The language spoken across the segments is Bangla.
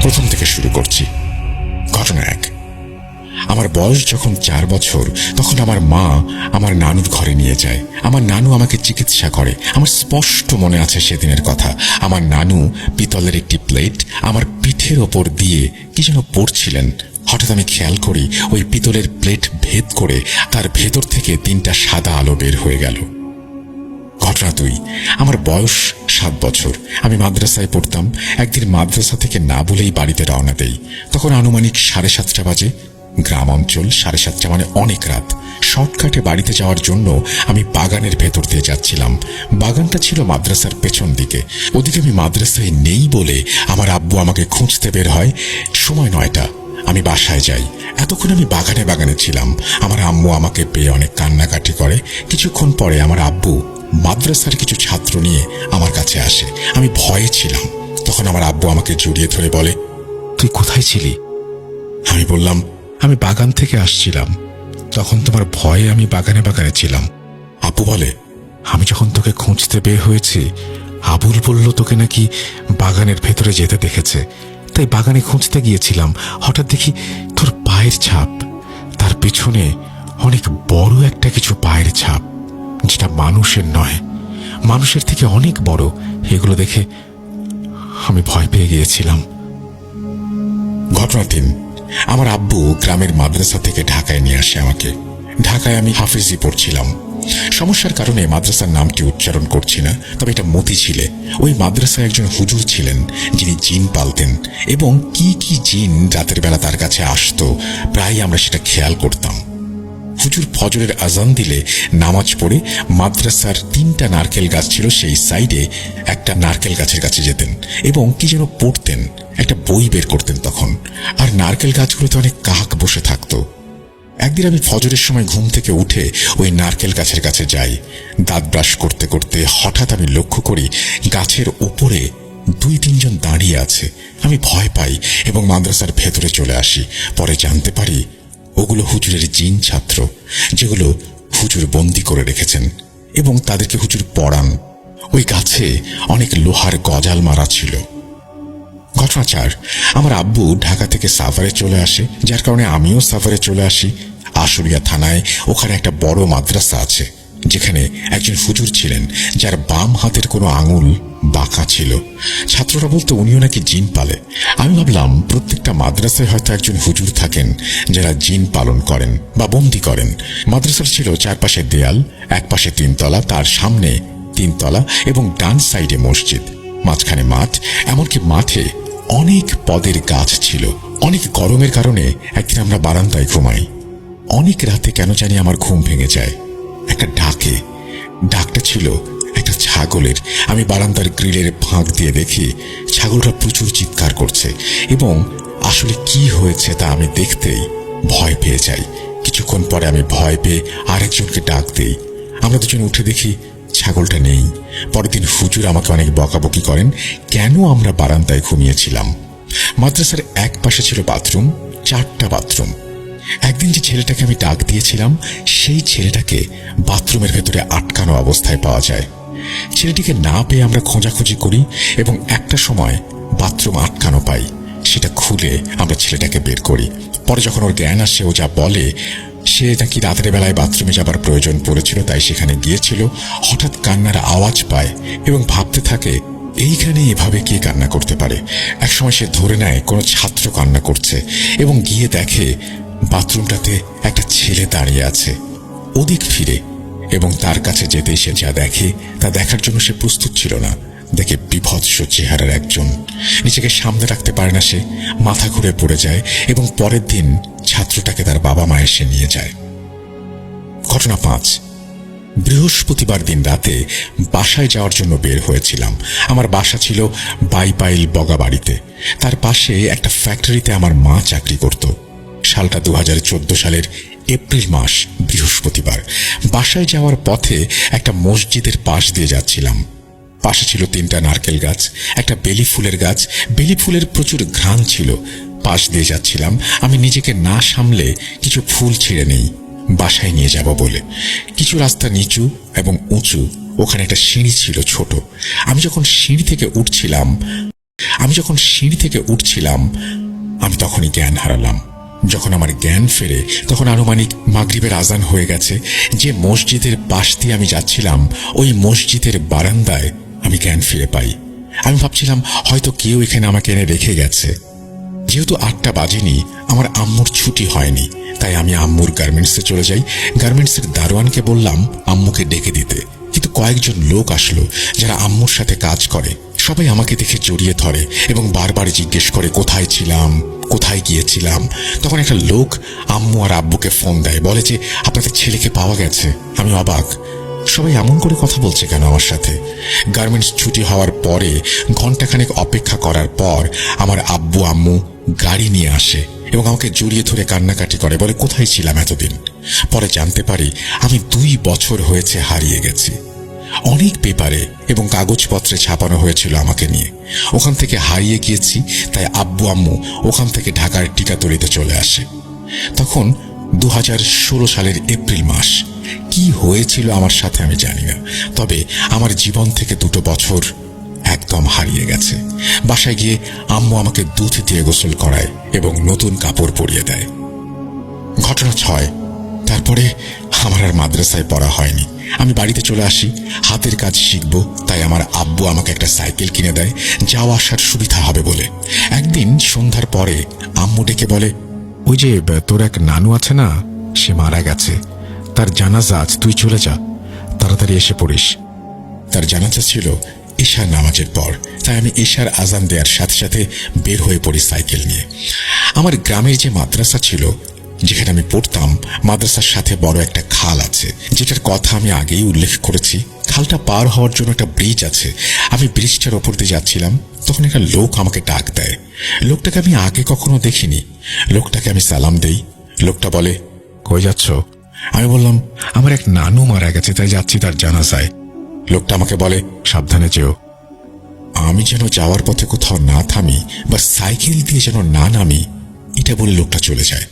প্রথম থেকে শুরু করছি। ঘটনা 1। আমার বয়স যখন 4 বছর, তখন আমার মা আমার নানুর ঘরে নিয়ে যায়। আমার নানু আমাকে চিকিৎসা করে। আমার স্পষ্ট মনে আছে সেদিনের কথা। আমার নানু পিতলের একটি প্লেট আমার পিঠের ওপর দিয়ে কি যেন পড়ছিলেন। হঠাৎ আমি খেয়াল করি ওই পিতলের প্লেট ভেদ করে তার ভেতর থেকে 3টা সাদা আলো বের হয়ে গেল। ঘটনা 2। আমার বয়স 7 বছর। আমি মাদ্রাসায় পড়তাম। একদিন মাদ্রাসা থেকে না বলেই বাড়িতে রওনা দেই। তখন আনুমানিক 7:30 বাজে। গ্রাম অঞ্চল, 7:30 মানে অনেক রাত। শর্টকাটে বাড়িতে যাওয়ার জন্য আমি বাগানের ভেতর দিয়ে যাচ্ছিলাম। বাগানটা ছিল মাদ্রাসার পেছন দিকে। ওদিকে আমি মাদ্রাসায় নেই বলে আমার আব্বু আমাকে খুঁজতে বের হয়। সময় 9টা। আমি বাসায় যাই। এতক্ষণ আমি বাগানে ছিলাম। আমার আম্মু আমাকে পেয়ে অনেক কান্নাকাটি করে। কিছুক্ষণ পরে আমার আব্বু মাদ্রাসার কিছু ছাত্র নিয়ে আমার কাছে আসে। আমি ভয়ে ছিলাম। তখন আমার আব্বু আমাকে জড়িয়ে ধরে বলে, তুই কোথায় ছিলি? আমি বললাম, আমি বাগান থেকে আসছিলাম। তখন তোমার ভয়ে আমি বাগানে ছিলাম। আব্বু বলে, আমি যখন তোকে খুঁজতে বের হয়েছি, আবুল বলল তোকে নাকি বাগানের ভেতরে যেতে দেখেছে। তাই বাগানে খুঁজতে গিয়েছিলাম। হঠাৎ দেখি তোর পায়ের ছাপ। তার পেছনে অনেক বড় একটা কিছু পায়ের ছাপ, যেটা মানুষের নয়, মানুষের থেকে অনেক বড়। এগুলো দেখে আমি ভয় পেয়ে গিয়েছিলাম। ঘটনা 3। আমার আব্বু গ্রামের মাদ্রাসা থেকে ঢাকায় নিয়ে আসে আমাকে। ঢাকায় আমি হাফেজি পড়ছিলাম। সমস্যার কারণে মাদ্রাসার নামটি উচ্চারণ করছি না, তবে এটা মতিঝিলে। ওই মাদ্রাসায় একজন হুজুর ছিলেন যিনি জিন পালতেন, এবং কি কি জিন রাতের বেলা তার কাছে আসতো প্রায় আমরা সেটা খেয়াল করতাম। হুজুর ফজরের আজান দিলে নামাজ পড়ে মাদ্রাসার 3টা নারকেল গাছ ছিল, সেই সাইডে একটা নারকেল গাছের কাছে যেতেন এবং কি যেন পড়তেন। একটা বই বের করতেন তখন। আর নারকেল গাছগুলোতে অনেক কাক বসে থাকতো। একদিন আমি ফজরের সময় ঘুম থেকে উঠে ওই নারকেল গাছের কাছে যাই। দাঁত ব্রাশ করতে করতে হঠাৎ আমি লক্ষ্য করি গাছের উপরে 2-3 জন দাঁড়িয়ে আছে। আমি ভয় পাই এবং মাদ্রাসার ভেতরে চলে আসি। পরে জানতে পারি ওগুলো হুজুরের জিন ছাত্র, যেগুলো হুজুর বন্দি করে রেখেছেন এবং তাদেরকে হুজুর পড়ান। ওই গাছে অনেক লোহার গজাল মারা ছিল। ঘটনা 4। আমার আব্বু ঢাকা থেকে সাভারে চলে আসে, যার কারণে আমিও সাভারে চলে আসি। আশুলিয়া থানায় ওখানে একটা বড় মাদ্রাসা আছে, যেখানে একজন হুজুর ছিলেন যার বাম হাতের কোনো আঙুল বাঁকা ছিল। ছাত্ররা বলতো উনিও নাকি জিন পালে। আমি ভাবলাম প্রত্যেকটা মাদ্রাসায় হয়তো একজন হুজুর থাকেন যারা জিন পালন করেন বা বন্দি করেন। মাদ্রাসার ছিল চারপাশে দেয়াল, এক পাশে 3 তলা, তার সামনে 3 তলা এবং ডান সাইডে মসজিদ, মাঝখানে মাঠ। এমনকি মাঠে অনেক পদের গাছ ছিল। অনেক গরমের কারণে একদিন আমরা বারান্দায় ঘুমাই। অনেক রাতে কেন জানি আমার ঘুম ভেঙে যায়। একটা ডাকটা ছিল একটা ছাগলের। আমি বারান্দার গ্রিলের ফাঁক দিয়ে দেখি ছাগলটা প্রচুর চিৎকার করছে এবং আসলে কি হয়েছে তা আমি দেখতেই ভয় পেয়ে যাই। কিছুক্ষণ পরে আমি ভয় পেয়ে আরেকজনকে ডাক দেই। আমরা দুজন উঠে দেখি ছাগলটা নেই। পরের দিন হুজুর আমাকে অনেক বকাবকি করেন কেন আমরা বারান্দায় ঘুমিয়েছিলাম। মাদ্রাসার এক পাশে ছিল বাথরুম, 4টা বাথরুম। একদিন যে ছেলেটাকে আমি ডাক দিয়েছিলাম, সেই ছেলেটাকে বাথরুমের ভেতরে আটকানো অবস্থায় পাওয়া যায়। ছেলেটিকে না পেয়ে আমরা খোঁজাখুঁজি করি এবং একটা সময় বাথরুম আটকানো পাই। সেটা খুলে আমরা ছেলেটাকে বের করি। পরে যখন ওর জ্ঞান আসে, ও যা বলে সে নাকি রাতের বেলায় বাথরুমে যাবার প্রয়োজন পড়েছিল, তাই সেখানে গিয়েছিল। হঠাৎ কান্নার আওয়াজ পায় এবং ভাবতে থাকে এইখানে এভাবে কে কান্না করতে পারে। একসময় সে ধরে নেয় কোনো ছাত্র কান্না করছে এবং গিয়ে দেখে বাথরুমটাতে একটা ছেলে দাঁড়িয়ে আছে। ওদিক ফিরে এবং তার কাছে যেতেই সে যা দেখে তা দেখার জন্য সে প্রস্তুত ছিল না। দেখে বিভৎস চেহারার একজন। নিজেকে সামনে রাখতে পারে না সে, মাথা ঘুরে পড়ে যায় এবং পরের দিন ছাত্রটাকে তার বাবা মা এসে নিয়ে যায়। ঘটনা 5। বৃহস্পতিবার দিন রাতে বাসায় যাওয়ার জন্য বের হয়েছিলাম। আমার বাসা ছিল বাইপাইল বগাবাড়িতে। তার পাশে একটা ফ্যাক্টরিতে আমার মা চাকরি করত। সালটা 2014 সালের এপ্রিল মাস, বৃহস্পতিবার। বাসায় যাওয়ার পথে একটা মসজিদের পাশ দিয়ে যাচ্ছিলাম। পাশে ছিল 3টা নারকেল গাছ, একটা বেলি ফুলের গাছ। বেলি ফুলের প্রচুর ঘ্রাণ ছিল। পাশ দিয়ে যাচ্ছিলাম। আমি নিজেকে না সামলে কিছু ফুল ছিঁড়ে নেই বাসায় নিয়ে যাব বলে। কিছু রাস্তা নিচু এবং উঁচু। ওখানে একটা সিঁড়ি ছিল ছোট। আমি যখন সিঁড়ি থেকে উঠছিলাম আমি যখন সিঁড়ি থেকে উঠছিলাম আমি তখনই জ্ঞান হারালাম। যখন আমার জ্ঞান ফেরে তখন আনুমানিক মাগরিবের আজান হয়ে গেছে। যে মসজিদের পাশ দিয়ে আমি যাচ্ছিলাম ওই মসজিদের বারান্দায় আমি জ্ঞান ফিরে পাই। আমি ভাবছিলাম হয়তো কেউ এখানে আমাকে এনে রেখে গেছে। যেহেতু 8টা বাজেনি, আমার আম্মুর ছুটি হয়নি, তাই আমি আম্মুর গার্মেন্টসে চলে যাই। গার্মেন্টসের দারোয়ানকে বললাম আম্মুকে ডেকে দিতে, কিন্তু কয়েকজন লোক আসলো যারা আম্মুর সাথে কাজ করে। সবাই আমাকে দেখে জড়িয়ে ধরে এবং বারবার জিজ্ঞেস করে কোথায় ছিলাম, কোথায় গিয়েছিলাম। তখন একটা লোক আম্মু আর আব্বুকে ফোন দেয়, বলে যে আপনাদের ছেলেকে পাওয়া গেছে। আমি অবাক, সবাই এমন করে কথা বলছে কেন আমার সাথে? গার্মেন্টস ছুটি হওয়ার পরে ঘন্টাখানেক অপেক্ষা করার পর আমার আব্বু আম্মু গাড়ি নিয়ে আসে এবং আমাকে জড়িয়ে ধরে কান্নাকাটি করে, বলে কোথায় ছিলাম এতদিন। পরে জানতে পারি আমি 2 বছর হয়েছে হারিয়ে গেছি। অনেক পেপারে এবং কাগজপত্রে ছাপানো হয়েছিল আমাকে নিয়ে। ওখান থেকে হারিয়ে গিয়েছি, তাই আব্বু আম্মু ওখান থেকে ঢাকার টিকাতলিতে চলে আসে। তখন 2016 সালের এপ্রিল মাস। কি হয়েছিল আমার সাথে আমি জানি না, তবে আমার জীবন থেকে 2 বছর একদম হারিয়ে গেছে। বাসায় গিয়ে আম্মু আমাকে দুধ দিয়ে গোসল করায় এবং নতুন কাপড় পরিয়ে দেয়। ঘটনা 6। তারপরে আমার আর মাদ্রাসায় পড়া হয়নি। আমি বাড়িতে চলে আসি, হাতের কাজ শিখব, তাই আমার আব্বু আমাকে একটা সাইকেল কিনে দেয় যাওয়া আসার সুবিধা হবে বলে। একদিন সন্ধ্যার পরে আম্মু ডেকে বলে, ওই যে তোর এক নানু আছে না, সে মারা গেছে, তার জানাজা আজ, তুই চলে যা, তাড়াতাড়ি এসে পড়িস। তার জানাজা ছিল ঈশার নামাজের পর, তাই আমি ঈশার আজান দেওয়ার সাথে সাথে বের হয়ে পড়ি সাইকেল নিয়ে। আমার গ্রামের যে মাদ্রাসা ছিল যেখানে আমি পড়তাম, মাদ্রাসার সাথে বড় একটা খাল আছে, যেটার কথা আমি আগেই উল্লেখ করেছি। খালটা পার হওয়ার জন্য একটা ব্রিজ আছে। আমি ব্রিজটার ওপর দিয়ে যাচ্ছিলাম, তখন একটা লোক আমাকে ডাক দেয়। লোকটাকে আমি আগে কখনো দেখিনি। লোকটাকে আমি সালাম দেই। লোকটা বলে, কই যাচ্ছ? আমি বললাম, আমার এক নানু মারা গেছে, তাই যাচ্ছি তার জানাজায়। লোকটা আমাকে বলে, সাবধানে যেও। আমি যেন যাওয়ার পথে কোথাও না থামি বা সাইকেল দিয়ে যেন না নামি, এটা বলে লোকটা চলে যায়।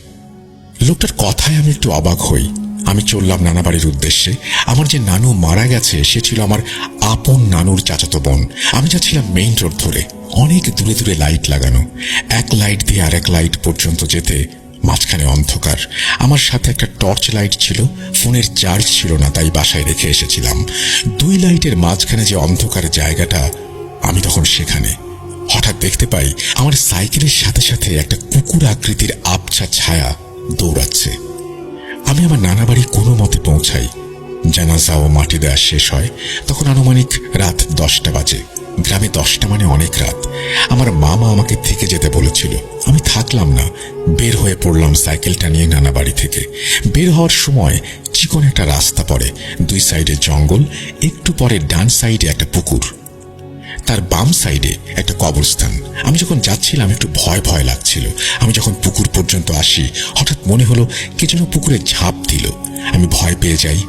লোকটার কথায় আমি একটু অবাক হই। আমি চললাম নানা বাড়ির উদ্দেশ্যে। আমার যে নানু মারা গেছে সে ছিল আমার আপন নানুর চাচাতো বোন। আমি যাচ্ছিলাম মেইন রোড ধরে, অনেক দূরে দূরে লাইট লাগানো। এক লাইট দিয়ে আরেক লাইট পর্যন্ত যেতে মাঝখানে অন্ধকার। আমার সাথে একটা টর্চ লাইট ছিল, ফোনের চার্জ ছিল না, তাই বাসায় রেখে এসেছিলাম। 2 লাইটের মাঝখানে যে অন্ধকার জায়গাটা, আমি তখন সেখানে। হঠাৎ দেখতে পাই আমার সাইকেলের সাথে সাথে একটা কুকুর আকৃতির আবছা ছায়া দৌড়াচ্ছে। আমি আমার নানা বাড়ি কোনো মতে পৌঁছাই। জানাজা ও মাটি দেওয়া শেষ হয় তখন আনুমানিক রাত 10টা বাজে। গ্রামে 10টা মানে অনেক রাত। আমার মামা আমাকে থেকে যেতে বলেছিল, আমি থাকলাম না, বের হয়ে পড়লাম সাইকেলটা নিয়ে নানা বাড়ি থেকে। বের হওয়ার সময় চিকন একটা রাস্তা পড়ে, 2 সাইডে জঙ্গল, একটু পরে ডান সাইডে একটা পুকুর, তার বাম সাইডে একটা কবরস্থান। আমি যখন যাচ্ছিলাম একটু ভয় ভয় লাগছিল। আমি যখন পুকুর পর্যন্ত আসি হঠাৎ মনে হলো কে যেন পুকুরে ঝাঁপ দিল। আমি ভয় পেয়ে যাই,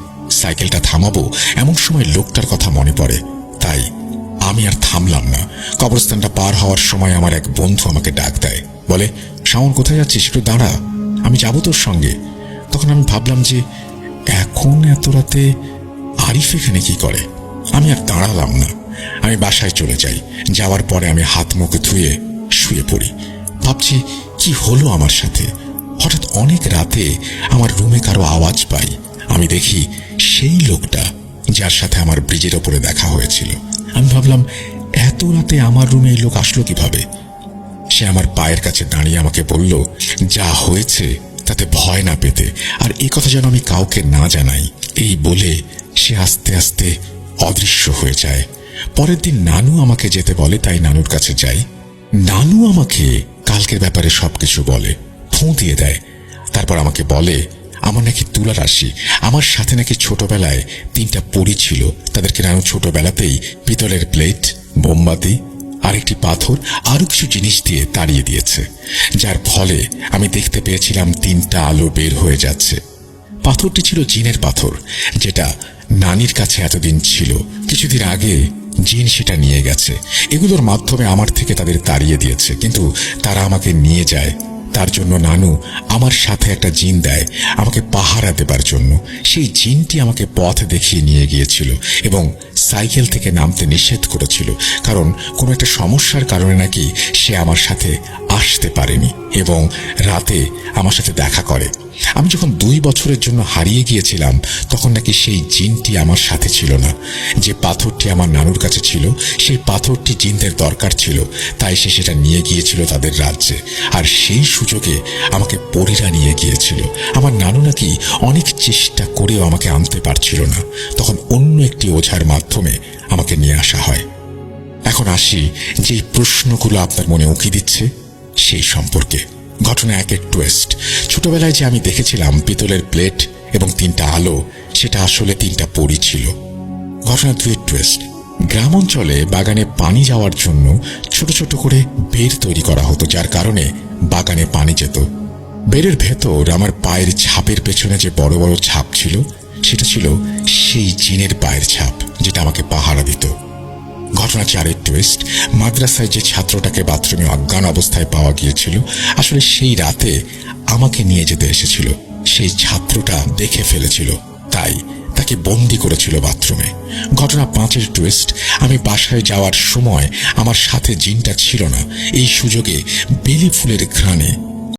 সাইকেলটা থামাবো এমন সময় লোকটার কথা মনে পড়ে, তাই আমি আর থামলাম না। কবরস্থানটা পার হওয়ার সময় আমার এক বন্ধু আমাকে ডাক দেয়, বলে, শাওন কোথায় যাচ্ছিস, একটু দাঁড়া, আমি যাবো তোর সঙ্গে। তখন আমি ভাবলাম যে এখন এত রাতে আরিফ এখানে কি করে। আমি আর দাঁড়ালাম না, আমি বাসায় চলে যাই। যাওয়ার পরে আমি হাত মুখ ধুয়ে শুয়ে পড়ি। ভাবছি কি হলো আমার সাথে। হঠাৎ অনেক রাতে আমার রুমে কারো আওয়াজ পাই। আমি দেখি সেই লোকটা যার সাথে আমার ব্রিজের ওপরে দেখা হয়েছিল। আমি ভাবলাম এত রাতে আমার রুমে এই লোক আসলো কিভাবে। সে আমার পায়ের কাছে দাঁড়িয়ে আমাকে বলল, যা হয়েছে তাতে ভয় না পেতে, আর এই কথা যেন আমি কাউকে না জানাই। এই বলে সে আস্তে আস্তে অদৃশ্য হয়ে যায়। পরের দিন নানু আমাকে যেতে বলে, তাই নানুর কাছে যাই। নানু আমাকে কালকের ব্যাপারে সবকিছু বলে, ফোঁ দিয়ে দেয়। তারপর আমাকে বলে আমার নাকি তুলা রাশি। আমার সাথে নাকি ছোটবেলায় 3টা পরী ছিল, তাদেরকে নানু ছোটবেলাতেই পিতলের প্লেট, মোমবাতি আর একটি পাথর আরো কিছু জিনিস দিয়ে তাড়িয়ে দিয়েছে, যার ফলে আমি দেখতে পেয়েছিলাম 3টা আলো বের হয়ে যাচ্ছে। পাথরটি ছিল জিনের পাথর, যেটা নানির কাছে এতদিন ছিল। কিছুদিন আগে জিন সেটা নিয়ে গেছে। এগুলোর মাধ্যমে আমার থেকে তাদের তাড়িয়ে দিয়েছে, কিন্তু তারা আমাকে নিয়ে যায়। তার জন্য নানু আমার সাথে একটা জিন দেয় আমাকে পাহারা দেবার জন্য। সেই জিনটি আমাকে পথ দেখিয়ে নিয়ে গিয়েছিল এবং সাইকেল থেকে নামতে নিষেধ করেছিল, কারণ কোনো একটা সমস্যার কারণে নাকি সে আমার সাথে আসতে পারেনি এবং রাতে আমার সাথে দেখা করে। আমি যখন 2 বছরের জন্য হারিয়ে গিয়েছিলাম তখন নাকি সেই জিনটি আমার সাথে ছিল না। যে পাথরটি আমার নানুর কাছে ছিল সেই পাথরটি জিনদের দরকার ছিল, তাই সে সেটা নিয়ে গিয়েছিল তাদের রাজ্যে, আর সেই সুযোগে আমাকে পরীরা নিয়ে গিয়েছিল। আমার নানু নাকি অনেক চেষ্টা করেও আমাকে আনতে পারছিল না, তখন অন্য একটি ওঝার মাধ্যমে আমাকে নিয়ে আসা হয়। এখন আসি যে প্রশ্নগুলো আপনার মনে উকি দিচ্ছে সেই সম্পর্কে। ঘটনা 1-এর টুইস্ট। ছোটবেলায় যে আমি দেখেছিলাম পিতলের প্লেট এবং 3টা আলো, সেটা আসলে 3টা পরী ছিল। ঘটনা 2-এর টুইস্ট। গ্রাম অঞ্চলে বাগানে পানি যাওয়ার জন্য ছোট ছোট করে বেড় তৈরি করা হতো, যার কারণে বাগানে পানি যেত। বেড়ের ভেতর আমার পায়ের ছাপের পেছনে যে বড় বড় ছাপ ছিল, সেটা ছিল সেই জিনের পায়ের ছাপ, যেটা আমাকে পাহারা দিত। ঘটনা 4-এর টুইস্ট। মাদ্রাসায় যে ছাত্রটাকে বাথরুমে অজ্ঞান অবস্থায় পাওয়া গিয়েছিল, আসলে সেই রাতে আমাকে নিয়ে যেতে এসেছিল। সেই ছাত্রটা দেখে ফেলেছিল, তাই তাকে বন্দি করেছিল বাথরুমে। ঘটনা 5-এর টুইস্ট। আমি বাসায় যাওয়ার সময় আমার সাথে জিনটা ছিল না। এই সুযোগে বেলি ফুলের ঘ্রাণে